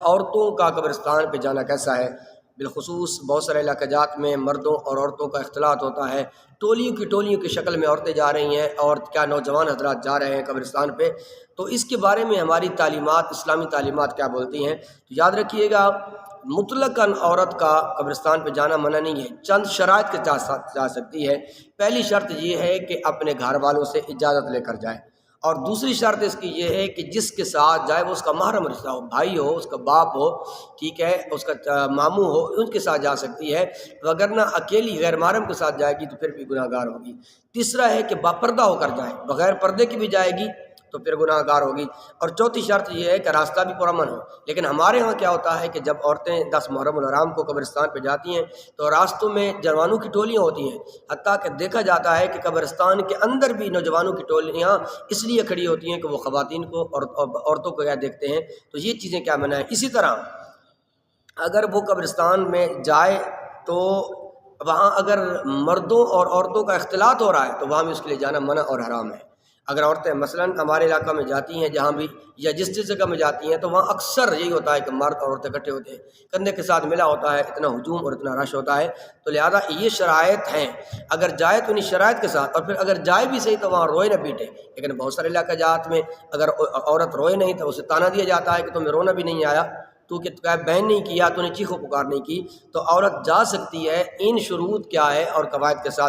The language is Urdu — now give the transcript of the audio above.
عورتوں کا قبرستان پہ جانا کیسا ہے؟ بالخصوص بہت سارے علاقہ جات میں مردوں اور عورتوں کا اختلاط ہوتا ہے، ٹولیوں کی شکل میں عورتیں جا رہی ہیں اور کیا نوجوان حضرات جا رہے ہیں قبرستان پہ۔ تو اس کے بارے میں ہماری تعلیمات، اسلامی تعلیمات کیا بولتی ہیں؟ تو یاد رکھیے گا، مطلقاً عورت کا قبرستان پہ جانا منع نہیں ہے، چند شرائط کے ساتھ جا سکتی ہے۔ پہلی شرط یہ ہے کہ اپنے گھر والوں سے اجازت لے کر جائے، اور دوسری شرط اس کی یہ ہے کہ جس کے ساتھ جائے وہ اس کا محرم رشتہ ہو، بھائی ہو، اس کا باپ ہو، ٹھیک ہے، اس کا ماموں ہو، ان کے ساتھ جا سکتی ہے، وگرنہ اکیلی غیر محرم کے ساتھ جائے گی تو پھر بھی گناہ گار ہوگی۔ تیسرا ہے کہ باپردہ ہو کر جائے، بغیر پردے کی بھی جائے گی تو پھر گناہ گار ہوگی۔ اور چوتھی شرط یہ ہے کہ راستہ بھی پرامن ہو۔ لیکن ہمارے ہاں کیا ہوتا ہے کہ جب عورتیں 10 محرم الحرام کو قبرستان پہ جاتی ہیں تو راستوں میں جوانوں کی ٹولیاں ہوتی ہیں، حتیٰ کہ دیکھا جاتا ہے کہ قبرستان کے اندر بھی نوجوانوں کی ٹولیاں اس لیے کھڑی ہوتی ہیں کہ وہ خواتین کو اور عورتوں کو کیا دیکھتے ہیں۔ تو یہ چیزیں کیا منع ہیں۔ اسی طرح اگر وہ قبرستان میں جائے تو وہاں اگر مردوں اور عورتوں کا اختلاط ہو رہا ہے تو وہاں بھی اس کے لیے جانا منع اور حرام ہے۔ اگر عورتیں مثلاً ہمارے علاقہ میں جاتی ہیں جہاں بھی، یا جس جگہ میں جاتی ہیں، تو وہاں اکثر یہی ہوتا ہے کہ مرد اور عورتیں اکٹھے ہوتے ہیں، کندھے کے ساتھ ملا ہوتا ہے، اتنا ہجوم اور اتنا رش ہوتا ہے۔ تو لہذا یہ شرائط ہیں، اگر جائے تو انہیں شرائط کے ساتھ، اور پھر اگر جائے بھی صحیح تو وہاں روئے نہ پیٹے۔ لیکن بہت سارے علاقہ جات میں اگر عورت روئے نہیں تو اسے تانا دیا جاتا ہے کہ تمہیں رونا بھی نہیں آیا، تو کہ بہن نہیں کیا، تو نے چیخو پکار نہیں کی۔ تو عورت جا سکتی ہے، ان شروط کیا ہے اور قواعد کے ساتھ۔